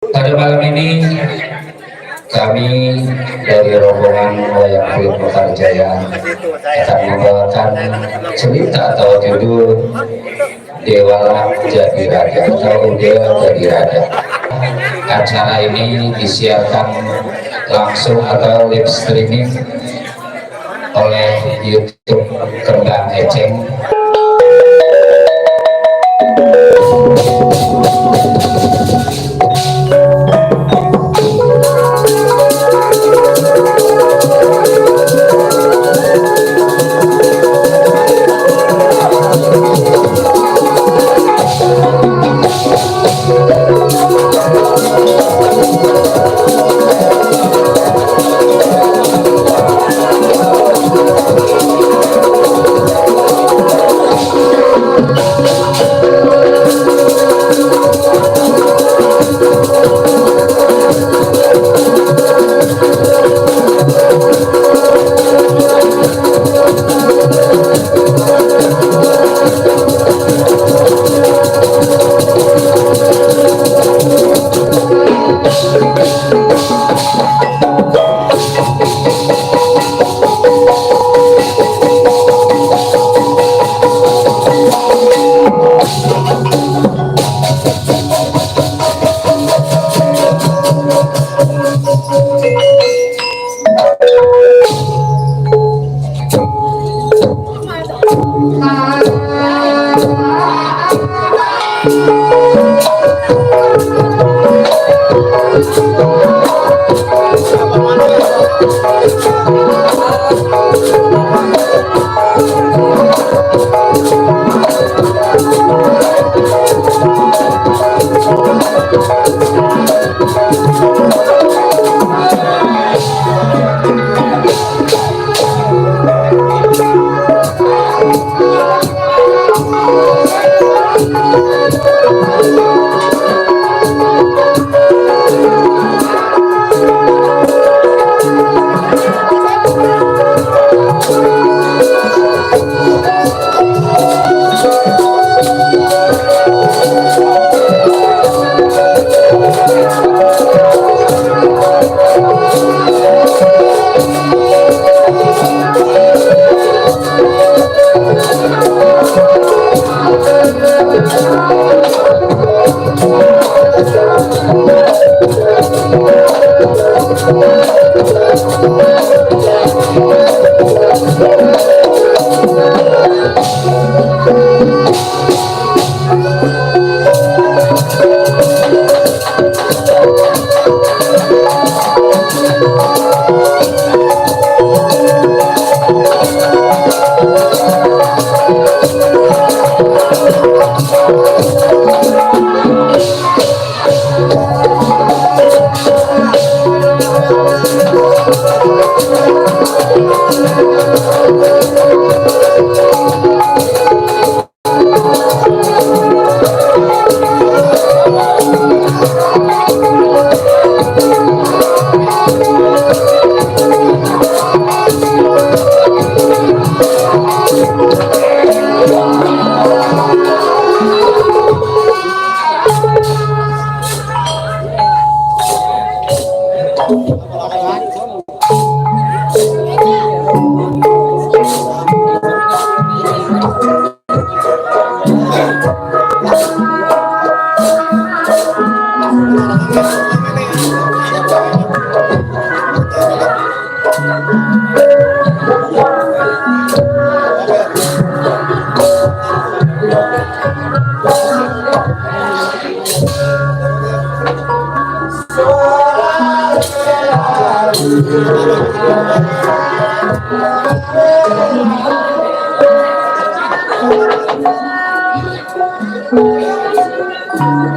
Pada malam ini kami dari rombongan Wayang Kulit Mekarjaya akan membawakan cerita atau judul Dewa Jadi Raja atau Dewa Jadi Raja. Acara ini disiarkan langsung atau live streaming oleh YouTube Kembang Eceng.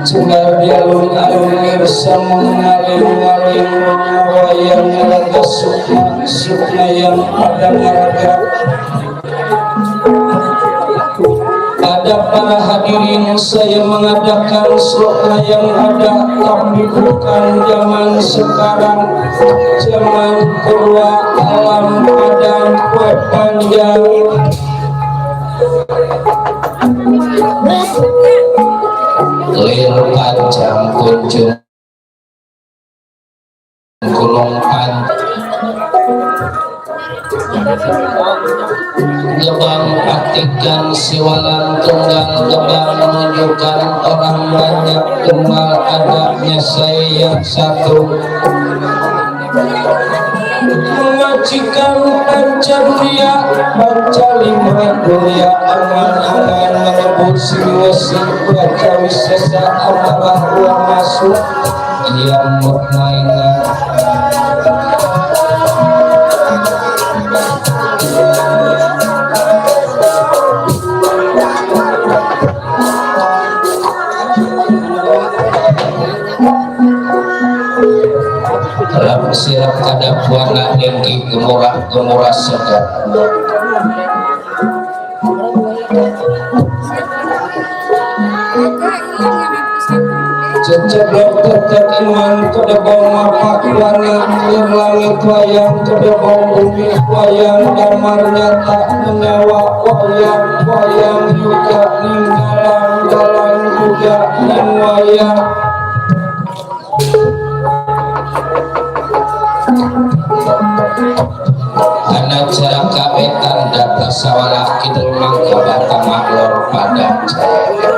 Sungai bialun alun bersama mengalir wayang raga sukma yang ada marga. Ada para hadirin, saya mengadakan sukma yang ada, tapi bukan zaman sekarang, zaman purwa alam padang panjang. Lil panjang kunjung Gunung Pan Gebang Patikan Siwalan Tunggal Gebang menunjukkan orang banyak tunggal adanya saya yang satu majikan Pancaduria Pancalima Duria aman-aman merebut siwasi baca wisesa amarah uang masuk yang mutmainah dalam sirap kada puana dengki gemurah segar Ceblok tetap iman kedebong mapak wana lir langit wayang kedebong bumi wayang damarnya tak menyawa wayang juga ninggalan dalang juga ning wayang karena jarak kabetan data sawala kidul mangka batang maklor pada jaya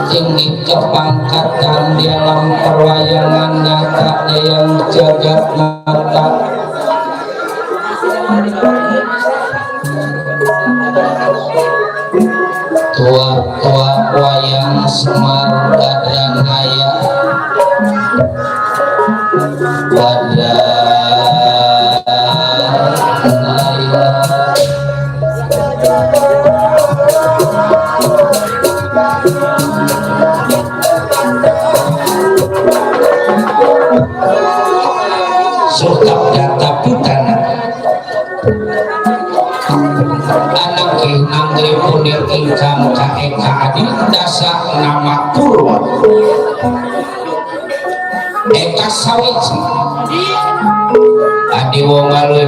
tinggi kepangkatan dalam perwayangan nyatanya yang jagat mata tua-tua wayang Semar Gadang Haya Sultan data pitana anak nanggri punir ingkang kaeka adi dasa nama Purwa eka sawiji adi wong alih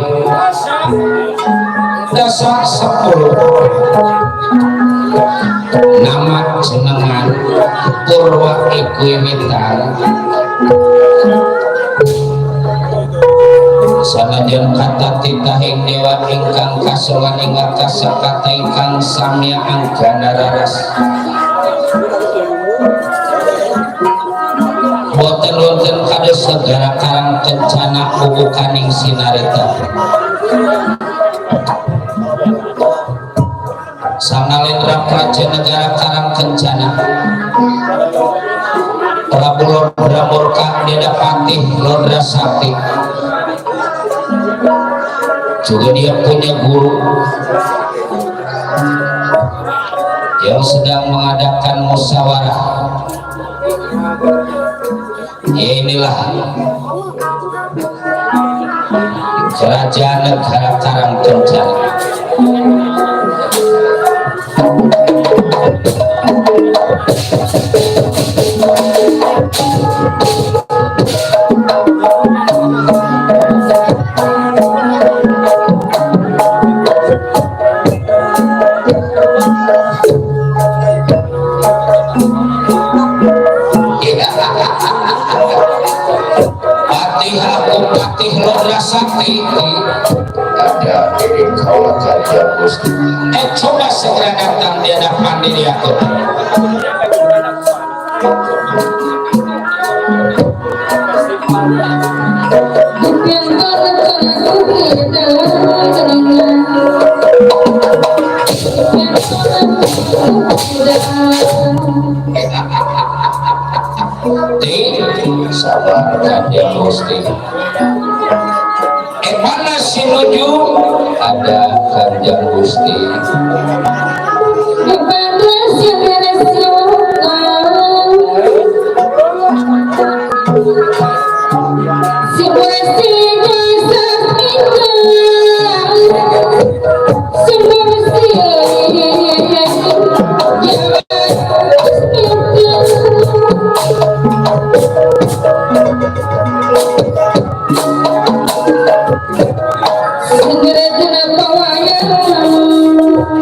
dasa 10 nama jenengan Purwa iku wiwitan sanajan kata titahing dewa ingkang kasowan ing atas sakata ingkang samya anggana raras boten wonten kados negara karang kencana bubukaning sinarita sangalendra praja negara karang kencana Prabu Lodra Murka Dedapati Lodra Sakti juga dia punya guru yang sedang mengadakan musyawarah. Ya inilah kerajaan negara Karang Kencana. Patih Lodra Sakti ada di Kawah Gajah Gusti. Coba segera datang di hadapan diri aku. Sabar Gajah Gusti. Mana sinuju ada Gajah Gusti.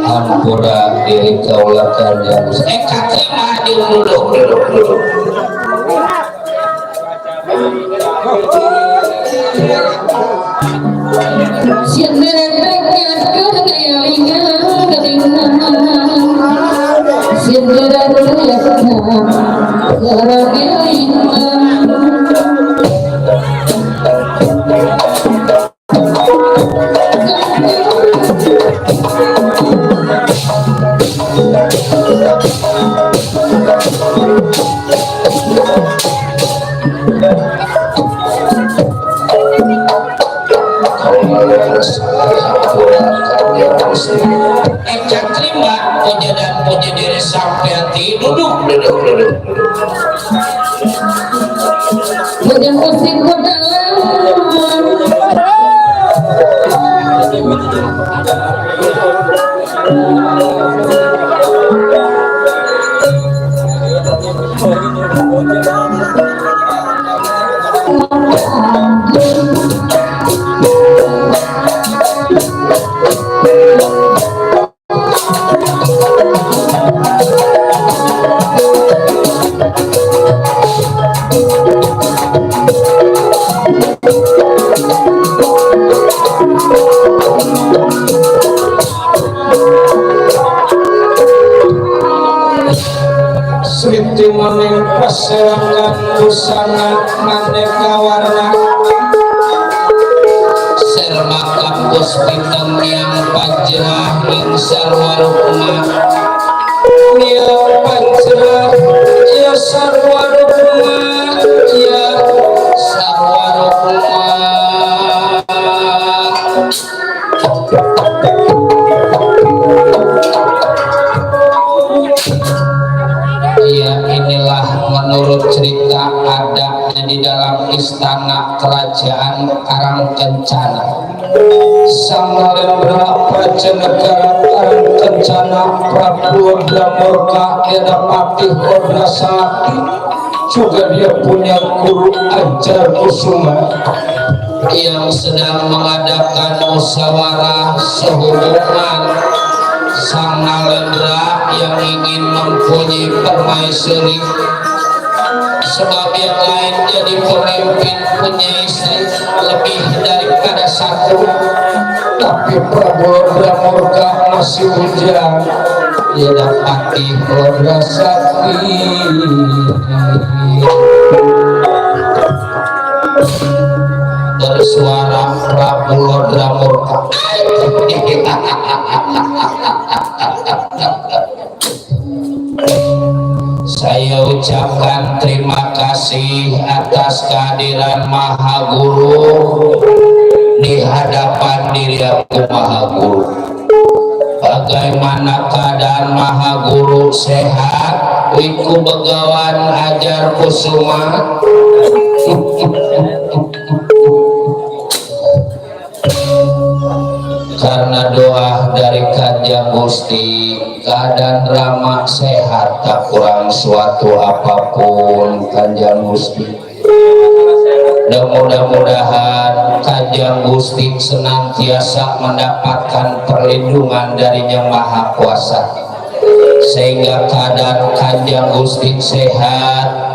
Ampura Kanjeng Gusti katrima dulu terima puja dan puji diri sampai hati duduk puja musik Sriti maning paserangan busana maneka warna serma kampus pitem yang pajrah ing sarwa rukma ya pajrah ya sarwa rukma ya sarwa rukma menurut cerita adanya di dalam istana kerajaan Karangkencana. Sang Nalendra Prajanegara Karangkencana Prabu Dramurka Edapati Kodasati juga dia punya guru ajar kusuma yang sedang mengadakan musyawarah sehubungan sang Nalendra yang ingin mempunyai permaisuri sebab yang lain jadi pemimpin punya istri lebih daripada satu, tapi Prabu Dramurka masih hujan dia dapati Kodasati bersuara Prabu Dramurka saya ucapkan terima kasih atas kehadiran Maha Guru di hadapan diri aku Maha Guru. Bagaimana keadaan Maha Guru? Sehat? Wiku Begawan ajar kusuma karena doa dari Kanjeng Gusti keadaan Rama sehat tak kurang suatu apapun Kanjeng Gusti. Dan mudah-mudahan Kanjeng Gusti senantiasa mendapatkan perlindungan dari Yang Maha Kuasa sehingga keadaan Kanjeng Gusti sehat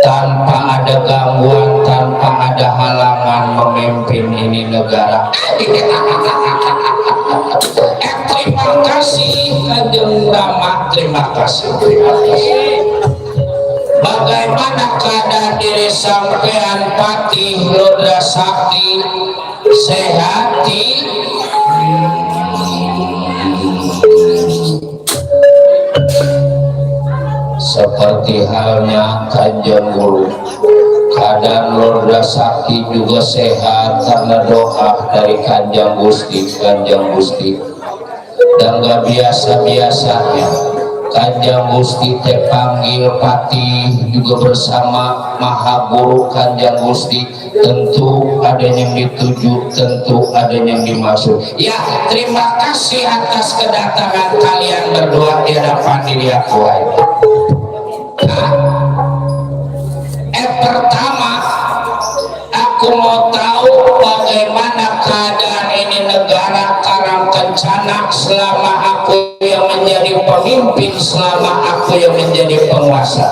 tanpa ada gangguan, tanpa ada halangan memimpin ini negara. Terima kasih Kanjeng Rama, terima kasih. Bagaimana keadaan diri sampean Patih Lodra Sakti? Sehati? Seperti halnya Kanjeng Guru, keadaan Lodra Sakti juga sehat karena doa dari Kanjeng Gusti. Dan gak biasa-biasanya Kanjeng Gusti teh panggil Patih juga bersama Maha Guru Kanjeng Gusti. Tentu ada yang dituju, tentu ada yang dimaksud. Ya, terima kasih atas kedatangan kalian berdua di hadapan diri aku. Pertama aku mau tahu bagaimana keadaan ini negara Karangkencana selama aku yang menjadi pemimpin pemimpin selama aku yang menjadi penguasa.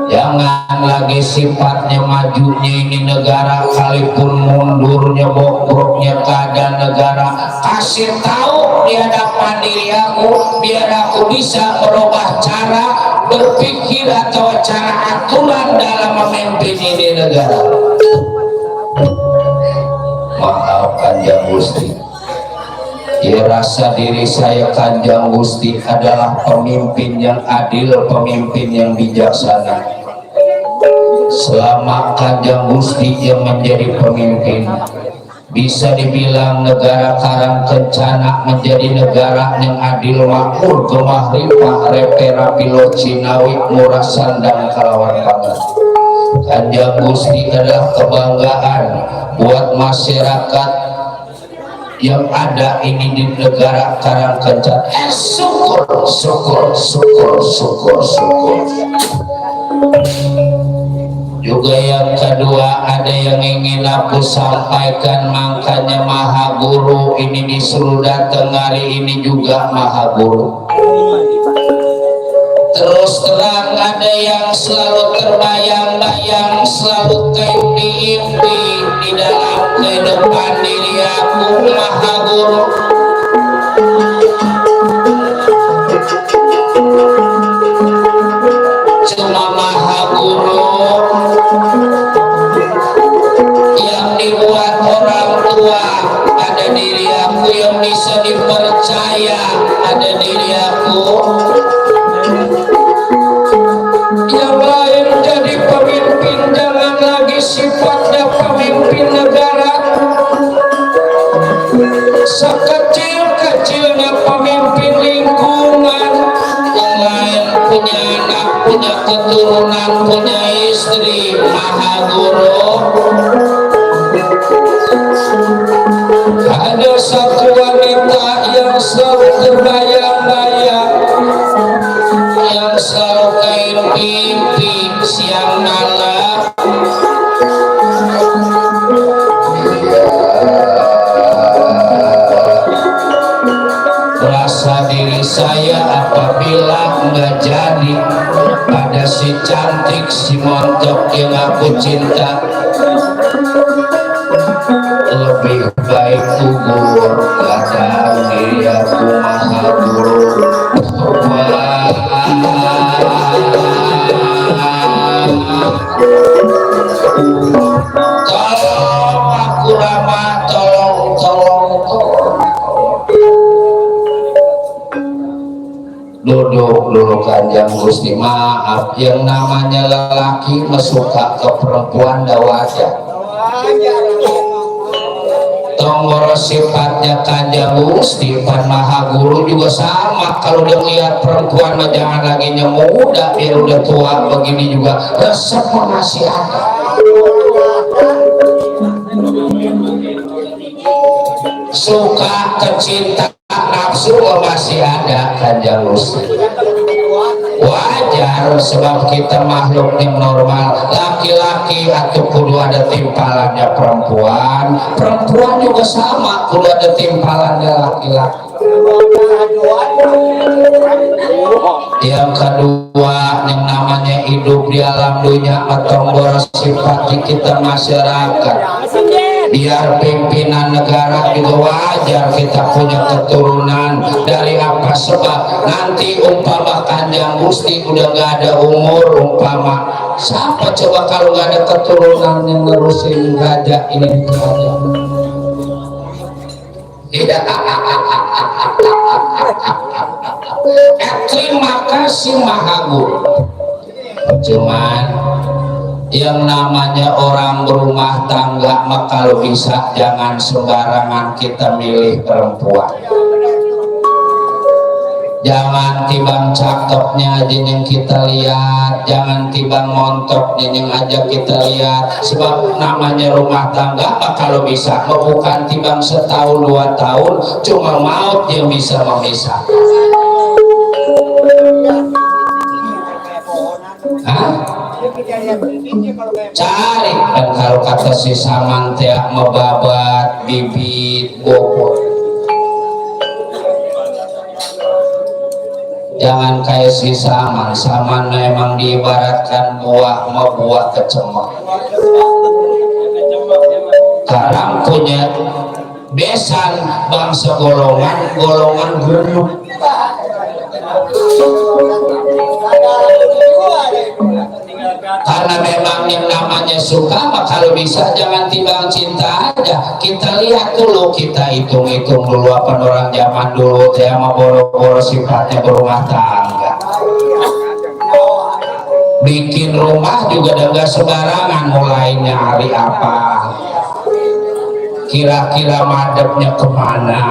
Jangan lagi sifatnya majunya ini negara, kalipun mundurnya bobroknya keadaan negara, kasih tahu di hadapan diri aku biar aku bisa merubah cara berpikir atau cara aturan dalam memimpin ini negara. Maaf Kanjeng Gusti, ya rasa diri saya Kanjeng Gusti adalah pemimpin yang adil, pemimpin yang bijaksana. Selama Kanjeng Gusti yang menjadi pemimpin, bisa dibilang negara Karangkencana menjadi negara yang adil, makmur, gemah ripah, repe rapilo cinawi, murah sandang kalawan banget. Kanjeng Gusti adalah kebanggaan buat masyarakat yang ada ini di negara Karangkencana. Syukur, syukur, syukur, syukur, syukur. Juga yang kedua ada yang ingin aku sampaikan, makanya Maha Guru ini disuruh datang hari ini juga Maha Guru. Terus terang ada yang selalu terbayang-bayang, selalu termimpi di dalam kehidupan diri aku Maha Guru. Cuma Maha Guru yang dibuat orang tua, ada diri aku yang bisa dipercaya, ada diri aku yang lain jadi pemimpin. Jangan lagi sifatnya pemimpin negara, sekecil-kecilnya pemimpin lingkungan, yang lain punya anak, punya keturunan, punya istri. Maha Guru, ada satu wanita yang selalu terbayang-bayang, yang selalu kain mimpi siang malam. Rasa diri saya apabila nggak jadi pada si cantik, si montok yang aku cinta, lebih baik gugur kadang diri aku Maha Guru. Tolong aku Rama, tolong. Duduk dulu Kanjeng Gusti. Maaf, yang namanya lelaki mesuka ke perempuan dah wajar. Tonggoro sifatnya Kanjeng Gusti Pan Maha Guru juga sama. Kalau dia lihat perempuan mah jangan lagi muda, dia udah tua begini juga resep masih ada. Suka kecinta nafsu masih ada Kanjeng Gusti. Wajar, sebab kita makhluk yang normal. Laki-laki atau kudu ada timpalannya perempuan, perempuan juga sama kudu ada timpalannya laki-laki. Yang kedua, yang namanya hidup di alam dunia atau bersifat di kita masyarakat, biar pimpinan negara juga wajar kita punya keturunan. Dari apa sebab nanti umpama Kanjeng Gusti udah gak ada umur, umpama siapa coba kalau gak ada keturunan yang nerusin gajah ini di kerajaan. Terima kasih Maha Guru. Cuman yang namanya orang berumah tangga maka kalau bisa jangan sembarangan kita milih perempuan. Jangan tibang cakepnya aja yang kita lihat, jangan tibang montoknya yang aja kita lihat. Sebab namanya rumah tangga maka kalau bisa bukan tibang setahun 2 tahun, cuma maut yang bisa memisah. Cari, dan kalau kata si Saman teh mebabat bibit bobot Jangan kayak si Saman. Saman memang diibaratkan buah mau buah kecemak. Sekarang punya besan bangsa golongan gunung. Karena memang yang namanya suka, maka kalau bisa jangan timbang cinta aja. Kita lihat dulu, kita hitung-hitung dulu apa orang zaman dulu teh sama boro-boro sifatnya berumah tangga. Bikin rumah juga enggak sembarangan, mulai nyari apa, kira-kira madepnya kemana.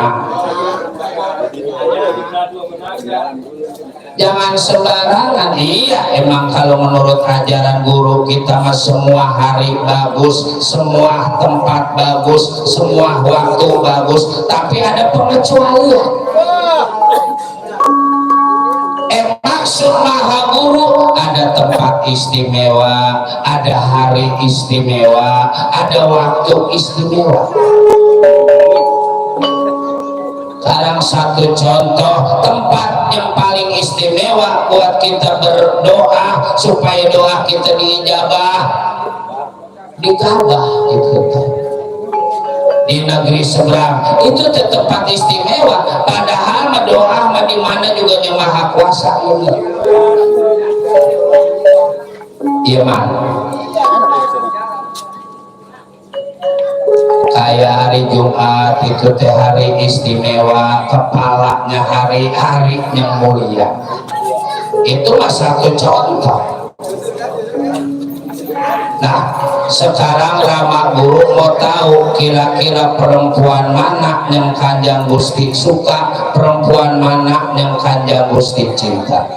Jangan sembarangan. Iya, emang kalau menurut ajaran guru kita mah semua hari bagus, semua tempat bagus, semua waktu bagus, tapi ada pengecualian. Maksud Maha Guru ada tempat istimewa, ada hari istimewa, ada waktu istimewa. Sekarang satu contoh tempat yang paling istimewa buat kita berdoa supaya doa kita diijabah, di Ka'bah gitu. Di negeri seberang itu tempat istimewa, padahal doa di mana juga yang maha kuasa ini. Iya man. Kayak hari Jumat itu teh hari istimewa, kepalanya hari-hari yang mulia. Itu mah satu contoh. Nah, sekarang Rama Guru mau tahu kira-kira perempuan mana yang Kanjeng Gusti suka, perempuan mana yang Kanjeng Gusti cinta.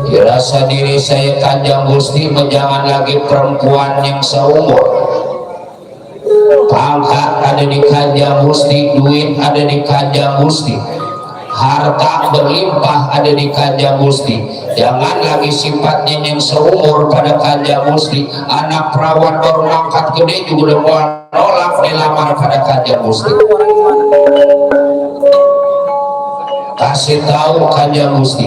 Dirasa diri saya Kanjeng Gusti jangan lagi perempuan yang seumur. Pangkat ada di Kanjeng Gusti, duit ada di Kanjeng Gusti, harta berlimpah ada di Kanjeng Gusti. Jangan lagi sifatnya yang seumur pada Kanjeng Gusti. Anak perawan baru angkat gede juga udah mau nolak dilamar pada Kanjeng Gusti. Kasih tahu Kanjeng Gusti,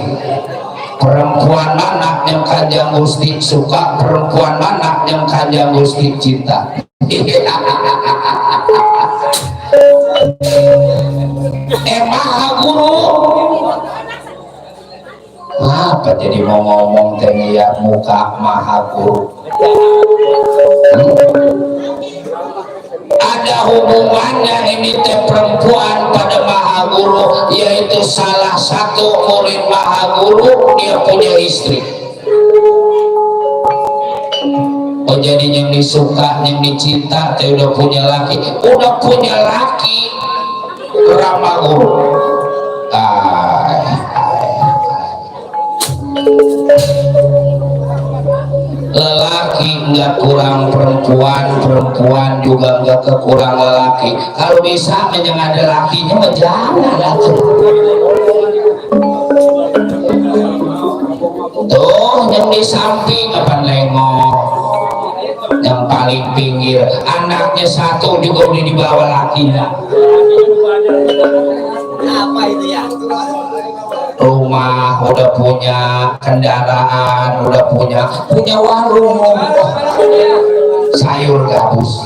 perempuan mana yang Kanjeng Gusti suka, perempuan mana yang Kanjeng Gusti cinta. Maha Guru apa jadi mau ngomong teh lihat muka Maha Guru. Ada hubungannya ini teh perempuan pada Maha Guru, yaitu salah satu murid Maha Guru dia punya istri. Oh jadi yang disuka, yang dicinta teh udah punya laki, Rama Guru. Lelaki nggak kurang perempuan, perempuan juga nggak kekurang lelaki. Kalau bisa yang ada lakinya jangan laki. Tuh yang di samping apa nengok, yang paling pinggir anaknya satu juga udah dibawa lakinya. Apa itu ya? Rumah udah punya, kendaraan udah punya warung, sayur gabus.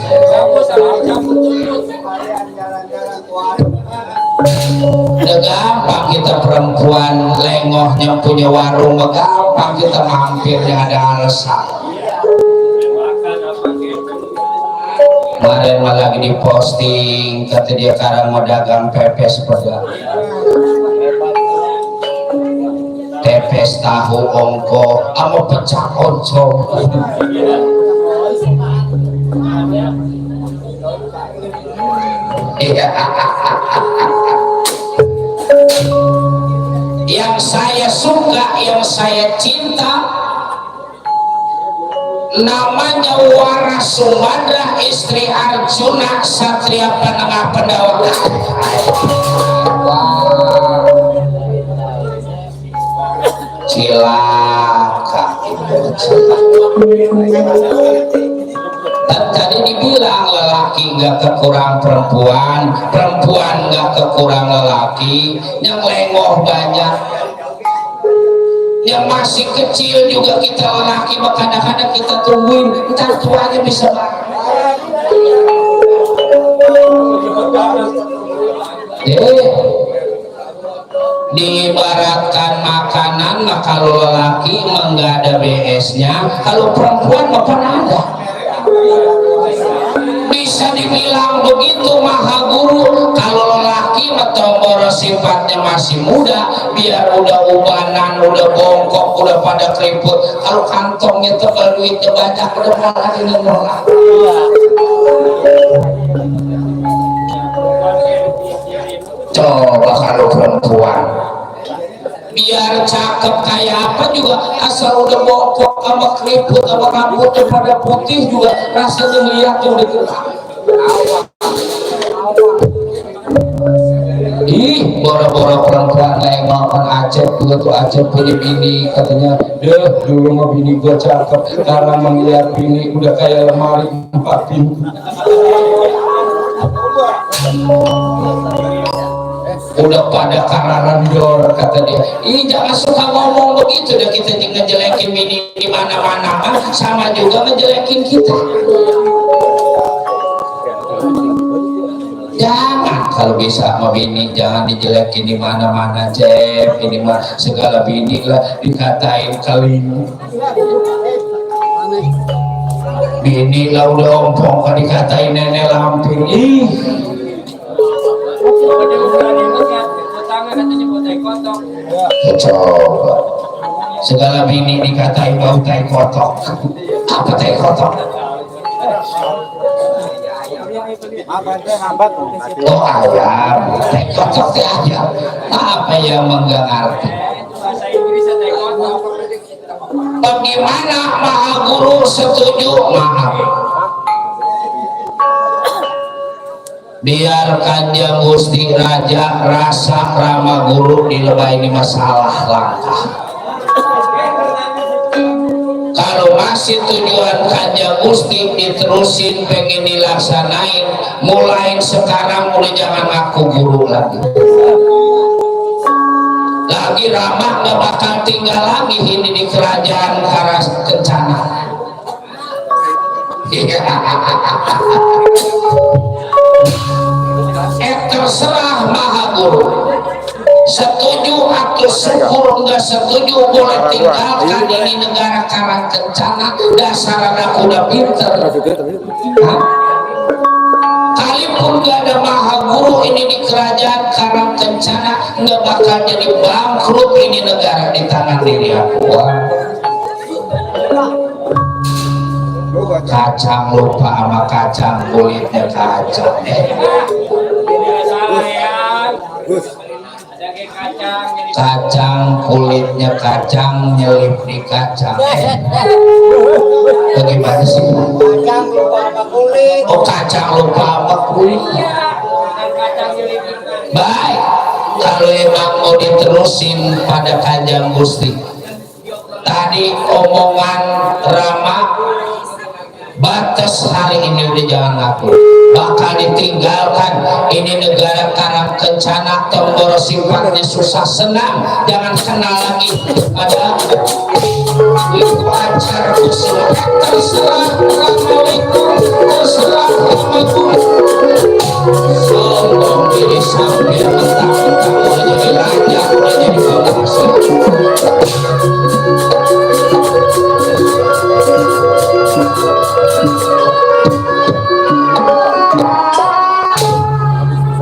Udah gampang kita perempuan lengohnya punya warung, gampang kita mampirnya ada alasan. Kemarin malah lagi diposting kata dia sekarang mau dagang pepes pedang. Pepes tahu ongko ama pecah oncom. Yang saya suka, yang saya cinta namanya Wara Sumandra, istri Arjuna, Satria Penengah Pendawa. Cilaka tadi dibilang lelaki nggak kekurang perempuan, perempuan nggak kekurang lelaki, yang lengoh banyak, yang masih kecil juga kita lelaki, kadang-kadang kita tungguin ntar tuanya bisa diibaratkan makanan, maka kalau lelaki emang nggak ada BS-nya, kalau perempuan mah pernah ada. Bisa dibilang begitu maha guru. Kalau lelaki metombor sifatnya masih muda, biar udah ubanan, udah bongkok, udah pada keriput, kalau kantongnya tebal, duitnya banyak, udah malah ini nolak. Coba kalau perempuan biar cakep kayak apa juga, asal udah bokok sama keriput sama rambutnya pada putih juga rasanya lihatnya udah gerak. Ih, boro-boro perempuan lengokan Acep juga tuh. Acep punya bini, katanya deh dulu mah bini gua cakep, karena melihat bini udah kayak lemari 4 pintu. Udah pada kararan dor, kata dia. Ih, jangan suka ngomong begitu, udah kita ngejelekin bini di mana-mana kan sama juga ngejelekin kita. Jangan, kalau bisa sama bini jangan dijelekin di mana-mana, Cep. Ini mah segala bini lah dikatain kalimu. Bini lah udah ompong kan dikatain nenek lampir. Ih, coba segala bini dikatain bau tai kotok. Apa tai kotok? Oh ayam, tai kotok teh ayam. Apa yang enggak ngerti? Bagaimana maha guru setuju? Maaf, biar Kanjeng Gusti Raja rasa Rama Guru dilebay ini masalah langkah. Kalau masih tujuan Kanjeng Gusti diterusin pengen dilaksanain, mulai sekarang mulai jangan ngaku guru lagi. Lagi Rama nggak bakal tinggal lagi ini di kerajaan Karas Kencana. Terserah maha guru, setuju atau syukur, nggak setuju boleh tinggalkan ini negara Karang Kencana. Dasar anak udah pinter. Kalipun nggak ada maha guru ini di kerajaan Karang Kencana, nggak bakal jadi bangkrut ini negara di tangan diri aku. Kacang lupa sama kacang, kulitnya kacang. Kacang kulitnya kacang, nyelip di kacang. Bagaimana sih? Kacang lupa sama kulit. Oh, kacang lupa sama kulit. Baik, kalau emang mau diterusin pada Kanjeng Gusti, tadi omongan Rama batas hari ini udah jangan ngaku, bakal ditinggalkan ini negara Karang Kencana. Tombol sifatnya susah senang, jangan kenal lagi. Ada itu acara usul, terserah Assalamualaikum, terserah Assalamualaikum. Sombong diri sambil mentang-mentang udah jadi raja, udah jadi penguasa.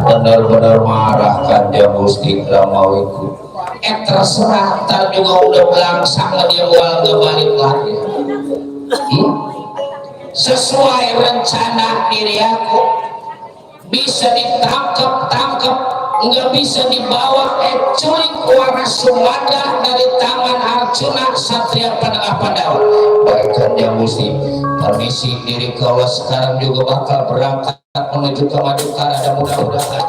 Benar-benar marah Kanjeng Gusti Ramawiku. Terserah, ntar juga udah belangsang dia wal balik lagi. Sesuai rencana diri aku, bisa ditangkap, nggak bisa dibawa culik waras Sumada dari tangan Arjuna Satria Panengah Pandawa. Baik Kanjeng Gusti, permisi diri kalau sekarang juga bakal berangkat menuju ke Madukara dan mudah-mudahan